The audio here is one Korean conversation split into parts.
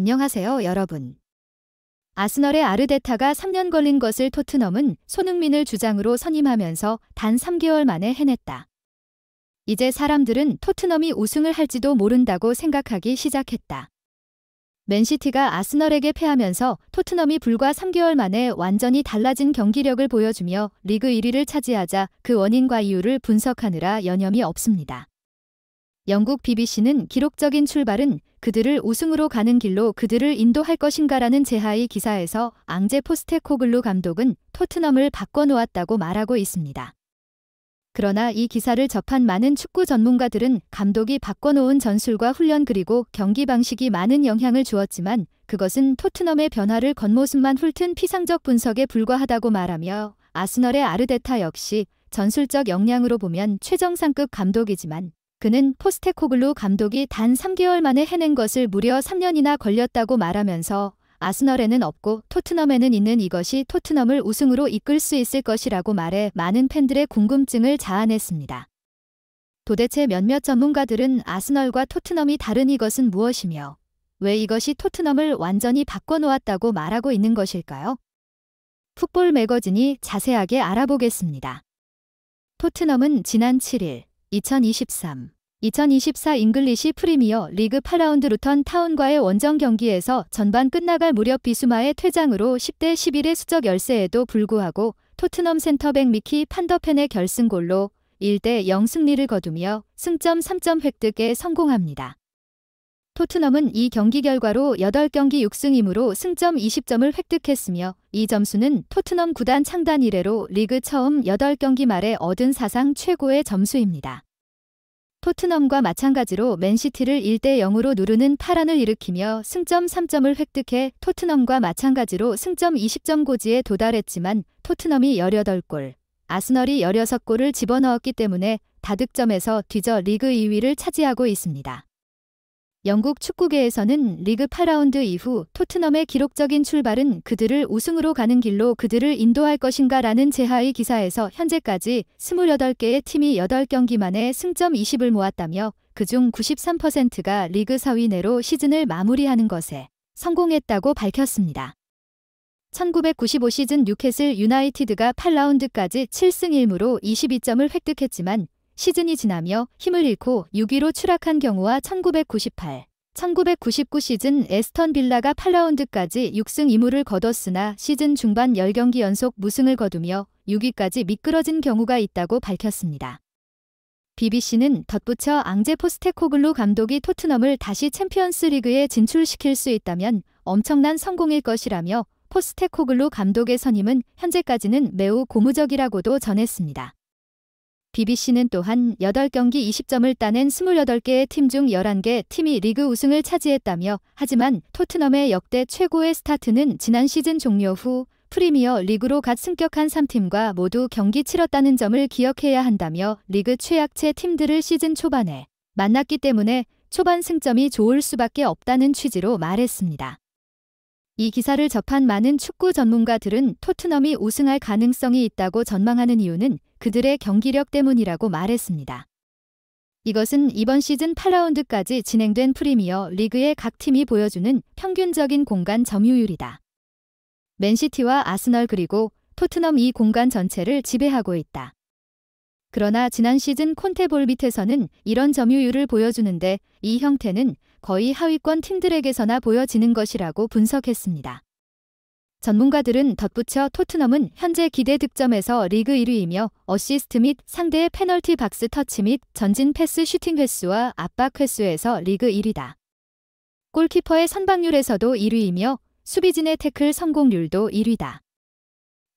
안녕하세요, 여러분. 아스널의 아르테타가 3년 걸린 것을 토트넘은 손흥민을 주장으로 선임하면서 단 3개월 만에 해냈다. 이제 사람들은 토트넘이 우승을 할지도 모른다고 생각하기 시작했다. 맨시티가 아스널에게 패하면서 토트넘이 불과 3개월 만에 완전히 달라진 경기력을 보여주며 리그 1위를 차지하자 그 원인과 이유를 분석하느라 여념이 없습니다. 영국 BBC는 기록적인 출발은 그들을 우승으로 가는 길로 그들을 인도할 것인가라는 제하의 기사에서 앙제 포스테코글루 감독은 토트넘을 바꿔놓았다고 말하고 있습니다. 그러나 이 기사를 접한 많은 축구 전문가들은 감독이 바꿔놓은 전술과 훈련 그리고 경기 방식이 많은 영향을 주었지만 그것은 토트넘의 변화를 겉모습만 훑은 피상적 분석에 불과하다고 말하며 아스널의 아르테타 역시 전술적 역량으로 보면 최정상급 감독이지만 그는 포스테코글루 감독이 단 3개월 만에 해낸 것을 무려 3년이나 걸렸다고 말하면서 아스널에는 없고 토트넘에는 있는 이것이 토트넘을 우승으로 이끌 수 있을 것이라고 말해 많은 팬들의 궁금증을 자아냈습니다. 도대체 몇몇 전문가들은 아스널과 토트넘이 다른 이것은 무엇이며 왜 이것이 토트넘을 완전히 바꿔놓았다고 말하고 있는 것일까요? 풋볼 매거진이 자세하게 알아보겠습니다. 토트넘은 지난 7일 2023-2024 잉글리시 프리미어 리그 8라운드 루턴 타운과의 원정 경기에서 전반 끝나갈 무렵 비수마의 퇴장으로 10대 11의 수적 열세에도 불구하고 토트넘 센터백 미키 판더펜의 결승골로 1대 0 승리를 거두며 승점 3점 획득에 성공합니다. 토트넘은 이 경기 결과로 8경기 6승이므로 승점 20점을 획득했으며 이 점수는 토트넘 구단 창단 이래로 리그 처음 8경기 말에 얻은 사상 최고의 점수입니다. 토트넘과 마찬가지로 맨시티를 1대 0으로 누르는 파란을 일으키며 승점 3점을 획득해 토트넘과 마찬가지로 승점 20점 고지에 도달했지만 토트넘이 18골, 아스널이 16골을 집어넣었기 때문에 다득점에서 뒤져 리그 2위를 차지하고 있습니다. 영국 축구계에서는 리그 8라운드 이후 토트넘의 기록적인 출발은 그들을 우승으로 가는 길로 그들을 인도할 것인가 라는 제하의 기사에서 현재까지 28개의 팀이 8경기 만에 승점 20을 모았다며 그중 93%가 리그 4위 내로 시즌을 마무리하는 것에 성공했다고 밝혔습니다. 1995 시즌 뉴캐슬 유나이티드가 8라운드까지 7승 1무로 22점을 획득했지만 시즌이 지나며 힘을 잃고 6위로 추락한 경우와 1998-1999 시즌 에스턴 빌라가 8라운드까지 6승 2무를 거뒀으나 시즌 중반 10경기 연속 무승을 거두며 6위까지 미끄러진 경우가 있다고 밝혔습니다. BBC는 덧붙여 앙제 포스테코글루 감독이 토트넘을 다시 챔피언스 리그에 진출시킬 수 있다면 엄청난 성공일 것이라며 포스테코글루 감독의 선임은 현재까지는 매우 고무적이라고도 전했습니다. BBC는 또한 8경기 20점을 따낸 28개의 팀 중 11개 팀이 리그 우승을 차지했다며 하지만 토트넘의 역대 최고의 스타트는 지난 시즌 종료 후 프리미어 리그로 갓 승격한 3팀과 모두 경기 치렀다는 점을 기억해야 한다며 리그 최약체 팀들을 시즌 초반에 만났기 때문에 초반 승점이 좋을 수밖에 없다는 취지로 말했습니다. 이 기사를 접한 많은 축구 전문가들은 토트넘이 우승할 가능성이 있다고 전망하는 이유는 그들의 경기력 때문이라고 말했습니다. 이것은 이번 시즌 8라운드까지 진행된 프리미어 리그의 각 팀이 보여주는 평균적인 공간 점유율이다. 맨시티와 아스널 그리고 토트넘 이 공간 전체를 지배하고 있다. 그러나 지난 시즌 콘테볼 밑에서는 이런 점유율을 보여주는데 이 형태는 거의 하위권 팀들에게서나 보여지는 것이라고 분석했습니다. 전문가들은 덧붙여 토트넘은 현재 기대 득점에서 리그 1위이며 어시스트 및 상대의 페널티 박스 터치 및 전진 패스 슈팅 횟수와 압박 횟수에서 리그 1위다. 골키퍼의 선방률에서도 1위이며 수비진의 태클 성공률도 1위다.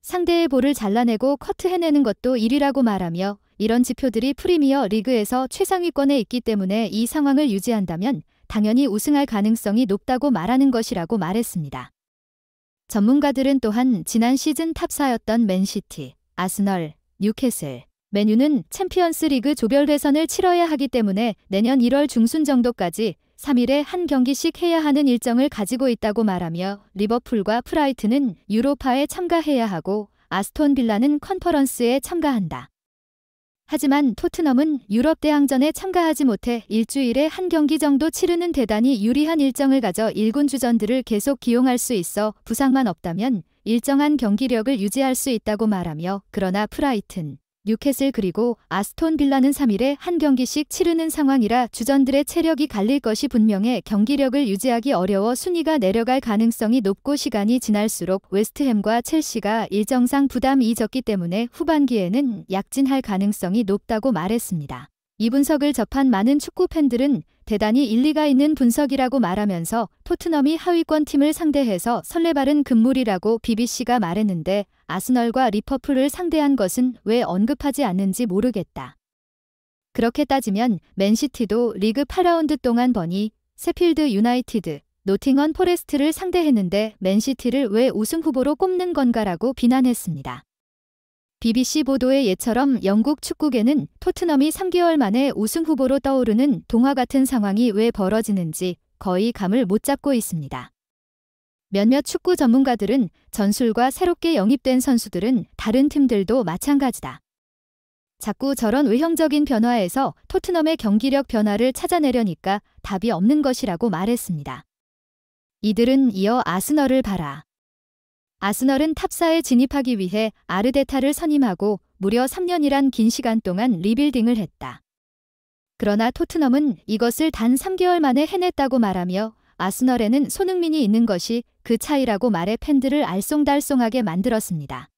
상대의 볼을 잘라내고 커트해내는 것도 1위라고 말하며 이런 지표들이 프리미어 리그에서 최상위권에 있기 때문에 이 상황을 유지한다면 당연히 우승할 가능성이 높다고 말하는 것이라고 말했습니다. 전문가들은 또한 지난 시즌 탑4였던 맨시티, 아스널, 뉴캐슬, 맨유는 챔피언스 리그 조별예선을 치러야 하기 때문에 내년 1월 중순 정도까지 3일에 한 경기씩 해야 하는 일정을 가지고 있다고 말하며 리버풀과 프라이튼은 유로파에 참가해야 하고 아스톤 빌라는 컨퍼런스에 참가한다. 하지만 토트넘은 유럽 대항전에 참가하지 못해 일주일에 한 경기 정도 치르는 대단히 유리한 일정을 가져 1군 주전들을 계속 기용할 수 있어 부상만 없다면 일정한 경기력을 유지할 수 있다고 말하며, 그러나 브라이튼, 뉴캐슬 그리고 아스톤 빌라는 3일에 한 경기씩 치르는 상황이라 주전들의 체력이 갈릴 것이 분명해 경기력을 유지하기 어려워 순위가 내려갈 가능성이 높고, 시간이 지날수록 웨스트햄과 첼시가 일정상 부담이 적기 때문에 후반기에는 약진할 가능성이 높다고 말했습니다. 이 분석을 접한 많은 축구 팬들은 대단히 일리가 있는 분석이라고 말하면서 토트넘이 하위권 팀을 상대해서 설레발은 금물이라고 BBC가 말했는데, 아스널과 리버풀을 상대한 것은 왜 언급하지 않는지 모르겠다. 그렇게 따지면 맨시티도 리그 8라운드 동안 버니, 세필드 유나이티드, 노팅엄 포레스트를 상대했는데 맨시티를 왜 우승 후보로 꼽는 건가라고 비난했습니다. BBC 보도의 예처럼 영국 축구계는 토트넘이 3개월 만에 우승 후보로 떠오르는 동화 같은 상황이 왜 벌어지는지 거의 감을 못 잡고 있습니다. 몇몇 축구 전문가들은 전술과 새롭게 영입된 선수들은 다른 팀들도 마찬가지다. 자꾸 저런 외형적인 변화에서 토트넘의 경기력 변화를 찾아내려니까 답이 없는 것이라고 말했습니다. 이들은 이어 아스널을 봐라. 아스널은 탑4에 진입하기 위해 아르테타를 선임하고 무려 3년이란 긴 시간 동안 리빌딩을 했다. 그러나 토트넘은 이것을 단 3개월 만에 해냈다고 말하며, 아스널에는 손흥민이 있는 것이 그 차이라고 말해 팬들을 알쏭달쏭하게 만들었습니다.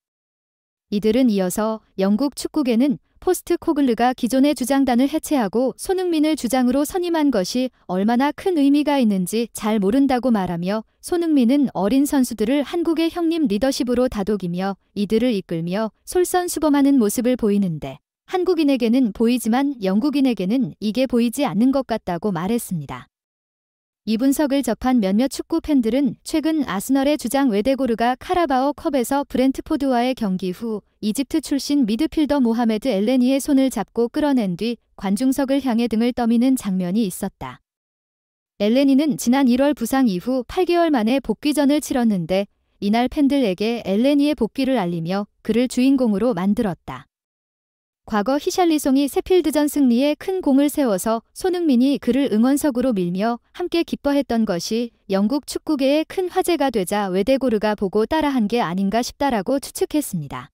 이들은 이어서 영국 축구계는 포스트코글르가 기존의 주장단을 해체하고 손흥민을 주장으로 선임한 것이 얼마나 큰 의미가 있는지 잘 모른다고 말하며, 손흥민은 어린 선수들을 한국의 형님 리더십으로 다독이며 이들을 이끌며 솔선수범하는 모습을 보이는데, 한국인에게는 보이지만 영국인에게는 이게 보이지 않는 것 같다고 말했습니다. 이 분석을 접한 몇몇 축구 팬들은 최근 아스널의 주장 웨데고르가 카라바오 컵에서 브렌트포드와의 경기 후 이집트 출신 미드필더 모하메드 엘레니의 손을 잡고 끌어낸 뒤 관중석을 향해 등을 떠미는 장면이 있었다. 엘레니는 지난 1월 부상 이후 8개월 만에 복귀전을 치렀는데, 이날 팬들에게 엘레니의 복귀를 알리며 그를 주인공으로 만들었다. 과거 히샬리송이 세필드전 승리에 큰 공을 세워서 손흥민이 그를 응원석으로 밀며 함께 기뻐했던 것이 영국 축구계의 큰 화제가 되자 웨데고르가 보고 따라한 게 아닌가 싶다라고 추측했습니다.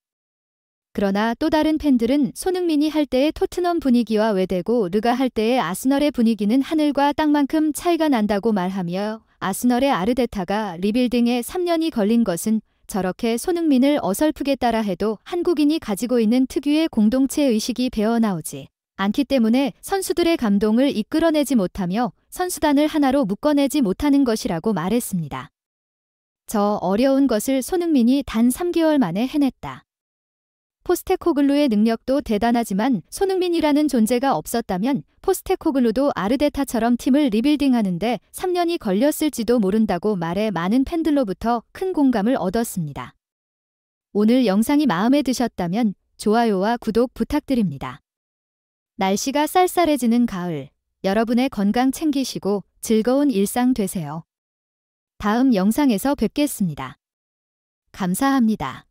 그러나 또 다른 팬들은 손흥민이 할 때의 토트넘 분위기와 웨데고르가 할 때의 아스널의 분위기는 하늘과 땅만큼 차이가 난다고 말하며, 아스널의 아르테타가 리빌딩에 3년이 걸린 것은 저렇게 손흥민을 어설프게 따라해도 한국인이 가지고 있는 특유의 공동체 의식이 배어나오지 않기 때문에 선수들의 감동을 이끌어내지 못하며 선수단을 하나로 묶어내지 못하는 것이라고 말했습니다. 저 어려운 것을 손흥민이 단 3개월 만에 해냈다. 포스테코글루의 능력도 대단하지만 손흥민이라는 존재가 없었다면 포스테코글루도 아르테타처럼 팀을 리빌딩하는데 3년이 걸렸을지도 모른다고 말해 많은 팬들로부터 큰 공감을 얻었습니다. 오늘 영상이 마음에 드셨다면 좋아요와 구독 부탁드립니다. 날씨가 쌀쌀해지는 가을, 여러분의 건강 챙기시고 즐거운 일상 되세요. 다음 영상에서 뵙겠습니다. 감사합니다.